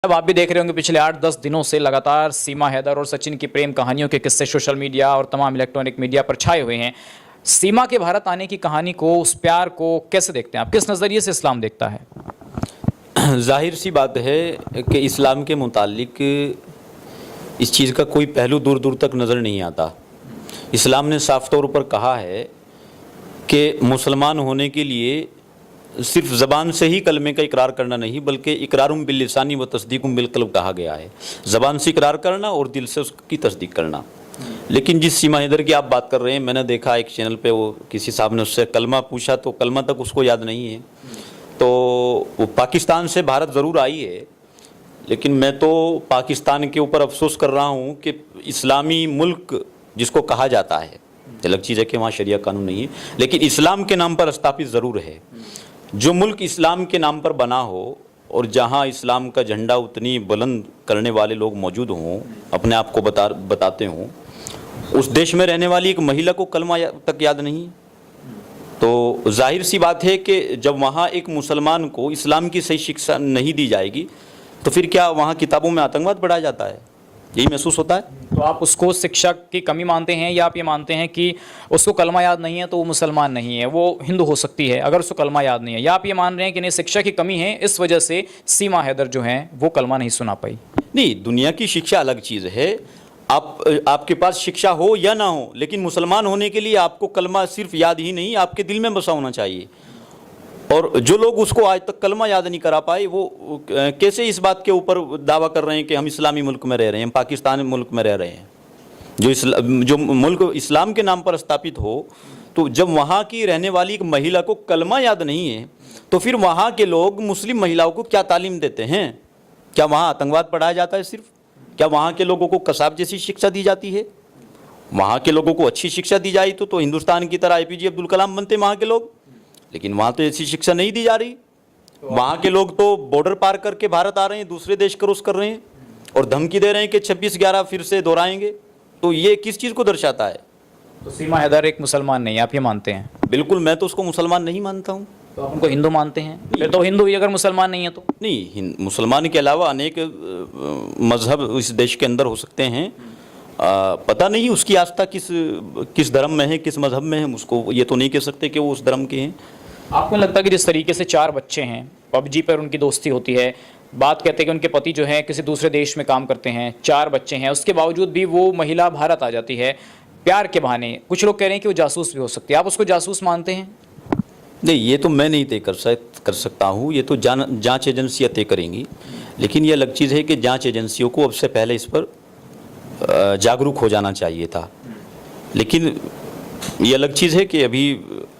अब आप भी देख रहे होंगे पिछले 8-10 दिनों से लगातार सीमा हैदर और सचिन की प्रेम कहानियों के किस्से सोशल मीडिया और तमाम इलेक्ट्रॉनिक मीडिया पर छाए हुए हैं। सीमा के भारत आने की कहानी को, उस प्यार को कैसे देखते हैं आप? किस नज़रिए से इस्लाम देखता है? जाहिर सी बात है कि इस्लाम के मुतालिक इस चीज़ का कोई पहलू दूर दूर तक नज़र नहीं आता। इस्लाम ने साफ तौर पर कहा है कि मुसलमान होने के लिए सिर्फ ज़बान से ही कलमे का इकरार करना नहीं, बल्कि इकरारुम बिल लिसानी व तस्दीकुम बिल क़ल्ब कहा गया है। ज़बान से इकरार करना और दिल से उसकी तस्दीक करना। लेकिन जिस सीमा हैदर की आप बात कर रहे हैं, मैंने देखा एक चैनल पे वो किसी साहब ने उससे कलमा पूछा तो कलमा तक उसको याद नहीं है। तो वो पाकिस्तान से भारत ज़रूर आई है, लेकिन मैं तो पाकिस्तान के ऊपर अफसोस कर रहा हूँ कि इस्लामी मुल्क जिसको कहा जाता है, अलग चीज़ है कि वहाँ शरिया कानून नहीं है, लेकिन इस्लाम के नाम पर स्थापित ज़रूर है। जो मुल्क इस्लाम के नाम पर बना हो और जहाँ इस्लाम का झंडा उतनी बुलंद करने वाले लोग मौजूद हों, अपने आप को बताते हों, उस देश में रहने वाली एक महिला को कलमा तक याद नहीं। तो जाहिर सी बात है कि जब वहाँ एक मुसलमान को इस्लाम की सही शिक्षा नहीं दी जाएगी तो फिर क्या वहाँ किताबों में आतंकवाद पढ़ाया जाता है? यही महसूस होता है। तो आप उसको शिक्षा की कमी मानते हैं, या आप ये मानते हैं कि उसको कलमा याद नहीं है तो वो मुसलमान नहीं है, वो हिंदू हो सकती है अगर उसको कलमा याद नहीं है? या आप ये मान रहे हैं कि नहीं, शिक्षा की कमी है, इस वजह से सीमा हैदर जो है वो कलमा नहीं सुना पाई? नहीं, दुनिया की शिक्षा अलग चीज़ है। आपके पास शिक्षा हो या ना हो, लेकिन मुसलमान होने के लिए आपको कलमा सिर्फ याद ही नहीं, आपके दिल में बसा होना चाहिए। और जो लोग उसको आज तक कलमा याद नहीं करा पाए, वो कैसे इस बात के ऊपर दावा कर रहे हैं कि हम इस्लामी मुल्क में रह रहे हैं, पाकिस्तान मुल्क में रह रहे हैं, जो मुल्क इस्लाम के नाम पर स्थापित हो। तो जब वहाँ की रहने वाली एक महिला को कलमा याद नहीं है, तो फिर वहाँ के लोग मुस्लिम महिलाओं को क्या तालीम देते हैं? क्या वहाँ आतंकवाद पढ़ाया जाता है सिर्फ? क्या वहाँ के लोगों को कसाब जैसी शिक्षा दी जाती है? वहाँ के लोगों को अच्छी शिक्षा दी जाए तो हिंदुस्तान की तरह APJ अब्दुल कलाम बनते वहाँ के लोग, लेकिन वहाँ तो ऐसी शिक्षा नहीं दी जा रही। वहाँ के लोग तो बॉर्डर पार करके भारत आ रहे हैं, दूसरे देश क्रॉस कर रहे हैं और धमकी दे रहे हैं कि 26/11 फिर से दोहराएंगे। तो ये किस चीज़ को दर्शाता है? तो सीमा हैदर एक मुसलमान नहीं, आप ये मानते हैं? बिल्कुल, मैं तो उसको मुसलमान नहीं मानता हूँ। तो आप उनको हिंदू मानते हैं? फिर तो हिंदू ही अगर मुसलमान नहीं है तो? नहीं, मुसलमान के अलावा अनेक मज़हब इस देश के अंदर हो सकते हैं। पता नहीं उसकी आस्था किस धर्म में है, किस मज़हब में है, उसको ये तो नहीं कह सकते कि वो उस धर्म के हैं। आपको लगता है कि जिस तरीके से 4 बच्चे हैं, PUBG पर उनकी दोस्ती होती है, बात कहते हैं कि उनके पति जो है किसी दूसरे देश में काम करते हैं, 4 बच्चे हैं, उसके बावजूद भी वो महिला भारत आ जाती है प्यार के बहाने? कुछ लोग कह रहे हैं कि वो जासूस भी हो सकती है, आप उसको जासूस मानते हैं? नहीं, ये तो मैं नहीं तय कर सकता हूँ, ये तो जांच एजेंसियाँ तय करेंगी। लेकिन ये अलग चीज़ है कि जांच एजेंसियों को अब से पहले इस पर जागरूक हो जाना चाहिए था। लेकिन ये अलग चीज़ है कि अभी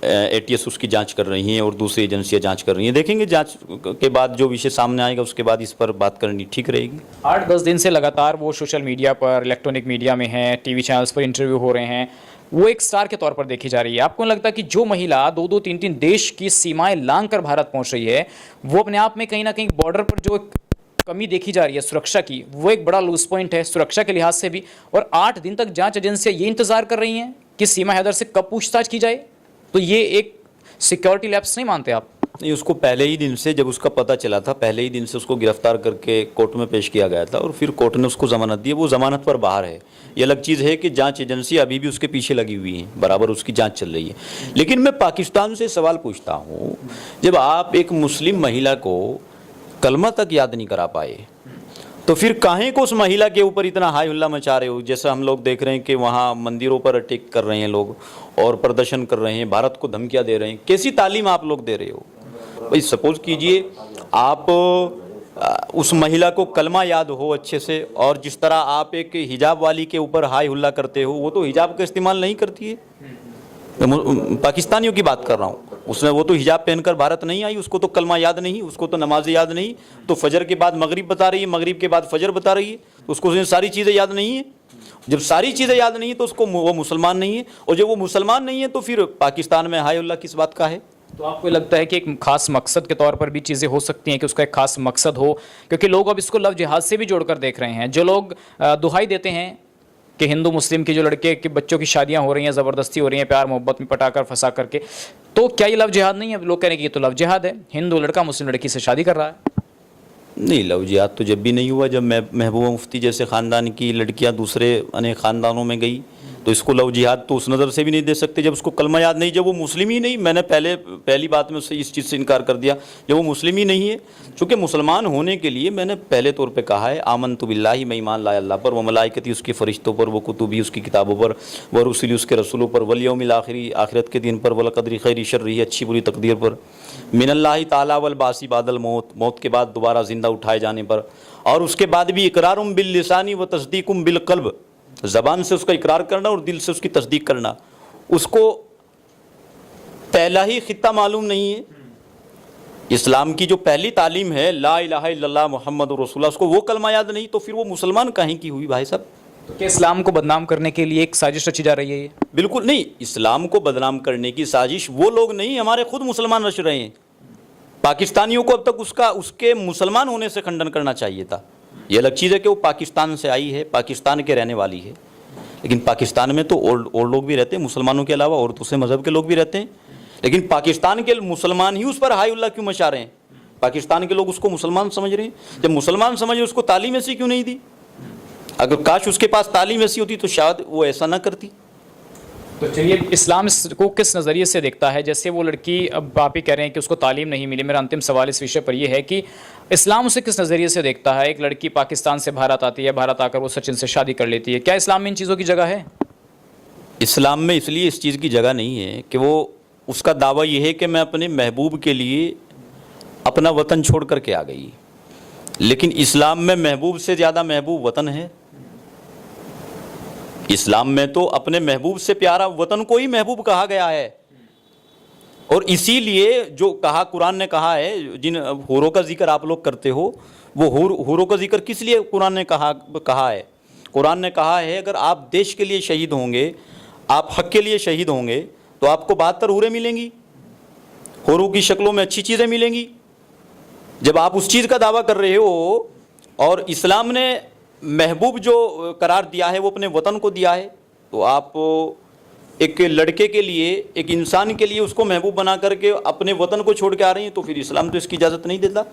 ATS उसकी जांच कर रही हैं और दूसरी एजेंसियां जांच कर रही हैं। देखेंगे जांच के बाद जो विषय सामने आएगा उसके बाद इस पर बात करनी ठीक रहेगी। 8-10 दिन से लगातार वो सोशल मीडिया पर, इलेक्ट्रॉनिक मीडिया में है, TV चैनल्स पर इंटरव्यू हो रहे हैं, वो एक स्टार के तौर पर देखी जा रही है। आपको नहीं लगता कि जो महिला 2-2, 3-3 देश की सीमाएं लांघ कर भारत पहुंच रही है, वो अपने आप में कहीं ना कहीं बॉर्डर पर जो कमी देखी जा रही है सुरक्षा की, वो एक बड़ा लूज पॉइंट है सुरक्षा के लिहाज से भी? और 8 दिन तक जांच एजेंसियां ये इंतजार कर रही हैं कि सीमा हैदर से कब पूछताछ की जाए, तो ये एक सिक्योरिटी लैप्स नहीं मानते आप? नहीं, उसको पहले ही दिन से, जब उसका पता चला था, पहले ही दिन से उसको गिरफ्तार करके कोर्ट में पेश किया गया था और फिर कोर्ट ने उसको जमानत दी। वो जमानत पर बाहर है। ये अलग चीज़ है कि जांच एजेंसी अभी भी उसके पीछे लगी हुई है, बराबर उसकी जांच चल रही है। लेकिन मैं पाकिस्तान से सवाल पूछता हूँ, जब आप एक मुस्लिम महिला को कलमा तक याद नहीं करा पाए, तो फिर काहे को उस महिला के ऊपर इतना हाई हल्ला मचा रहे हो? जैसा हम लोग देख रहे हैं कि वहाँ मंदिरों पर अटैक कर रहे हैं लोग और प्रदर्शन कर रहे हैं, भारत को धमकियाँ दे रहे हैं। कैसी तालीम आप लोग दे रहे हो भाई? सपोज कीजिए आप उस महिला को कलमा याद हो अच्छे से, और जिस तरह आप एक हिजाब वाली के ऊपर हाई हुल्ला करते हो, वो तो हिजाब का इस्तेमाल नहीं करती है। पाकिस्तानियों की बात कर रहा हूँ, उसने वो तो हिजाब पहनकर भारत नहीं आई, उसको तो कलमा याद नहीं, उसको तो नमाज याद नहीं, तो फजर के बाद मगरिब बता रही है, मगरिब के बाद फजर बता रही है, तो उसको सारी चीज़ें याद नहीं है। जब सारी चीज़ें याद नहीं है तो उसको वो मुसलमान नहीं है, और जब वो मुसलमान नहीं है तो फिर पाकिस्तान में हाय अल्लाह किस बात का है? तो आपको लगता है कि एक खास मकसद के तौर पर भी चीज़ें हो सकती हैं, कि उसका एक खास मकसद हो? क्योंकि लोग अब इसको लव जिहाद से भी जोड़कर देख रहे हैं। जो लोग दुहाई देते हैं कि हिंदू मुस्लिम की जो लड़के के बच्चों की शादियां हो रही हैं, ज़बरदस्ती हो रही हैं, प्यार मोहब्बत में पटाकर फंसा करके, तो क्या ये लव जिहाद नहीं है? लोग कह रहे हैं कि ये तो लव जिहाद है, हिंदू लड़का मुस्लिम लड़की से शादी कर रहा है। नहीं, लव जिहाद तो जब भी नहीं हुआ जब महबूबा मुफ्ती जैसे ख़ानदान की लड़कियां दूसरे अनेक ख़ानदानों में गई, तो इसको लव जिहाद तो उस नज़र से भी नहीं दे सकते जब उसको कलमा याद नहीं, जब वो मुस्लिम ही नहीं। मैंने पहली बात में उससे इस चीज़ से इनकार कर दिया जब वो मुस्लिम ही नहीं है। चूँकि मुसलमान होने के लिए मैंने पहले तौर पे कहा है आमनतु बिल्लाहि, मैं ईमान लाया अल्लाह पर, व मलाइकती उसके फ़रिश्तों पर, व कुतुबी उसकी किताबों पर, व रुसुली उसके रसूलों पर, वल यौमिल आखिरी आखिरत के दिन पर, वल क़द्रि खैरि शर्रिही अच्छी बुरी तकदीर पर, मिनल्लाहि ताला वल बासी बादल मौत, मौत के बाद दोबारा ज़िंदा उठाए जाने पर, और उसके बाद भी इकरारुम बिल लिसानी व तस्दीकुम बिल क़ल्ब, ज़बान से उसका इकरार करना और दिल से उसकी तस्दीक करना। उसको पहला ही खित्ता मालूम नहीं है। इस्लाम की जो पहली तालीम है ला इलाहा इल्लल्लाह मुहम्मदुर रसूलुल्लाह, उसको वो कलमा याद नहीं, तो फिर वो मुसलमान कहीं की हुई भाई साहब? तो क्या इस्लाम को बदनाम करने के लिए एक साजिश रची जा रही है ये? बिल्कुल नहीं, इस्लाम को बदनाम करने की साजिश वो लोग नहीं, हमारे खुद मुसलमान रच रहे हैं। पाकिस्तानियों को अब तक उसके मुसलमान होने से खंडन करना चाहिए था। ये अलग चीज़ है कि वो पाकिस्तान से आई है, पाकिस्तान के रहने वाली है, लेकिन पाकिस्तान में तो और लोग भी रहते हैं मुसलमानों के अलावा, और दूसरे मज़हब के लोग भी रहते हैं, लेकिन पाकिस्तान के मुसलमान ही उस पर हाय उल्लाह क्यों मचा रहे हैं? पाकिस्तान के लोग उसको मुसलमान समझ रहे हैं। जब मुसलमान समझे उसको तालीम ऐसी क्यों नहीं दी? अगर काश उसके पास तालीम ऐसी होती तो शायद वो ऐसा ना करती। तो चलिए, इस्लाम इसको किस नज़रिए से देखता है? जैसे वो लड़की, अब आप ही कह रहे हैं कि उसको तालीम नहीं मिली, मेरा अंतिम सवाल इस विषय पर यह है कि इस्लाम उसे किस नज़रिए से देखता है? एक लड़की पाकिस्तान से भारत आती है, भारत आकर वो सचिन से शादी कर लेती है, क्या इस्लाम में इन चीज़ों की जगह है? इस्लाम में इसलिए इस चीज़ की जगह नहीं है कि वो, उसका दावा ये है कि मैं अपने महबूब के लिए अपना वतन छोड़ करके आ गई, लेकिन इस्लाम में महबूब से ज़्यादा महबूब वतन है। इस्लाम में तो अपने महबूब से प्यारा वतन को ही महबूब कहा गया है, और इसीलिए जो कहा कुरान ने कहा है, जिन हूरों का जिक्र आप लोग करते हो, वो हूरों का जिक्र किस लिए कुरान ने कहा है? कुरान ने कहा है अगर आप देश के लिए शहीद होंगे, आप हक के लिए शहीद होंगे, तो आपको 72 हूरें मिलेंगी, हूरों की शक्लों में अच्छी चीज़ें मिलेंगी। जब आप उस चीज़ का दावा कर रहे हो, और इस्लाम ने महबूब जो करार दिया है वो अपने वतन को दिया है, तो आप एक लड़के के लिए, एक इंसान के लिए उसको महबूब बना करके अपने वतन को छोड़ के आ रही हैं, तो फिर इस्लाम तो इसकी इजाज़त नहीं देता।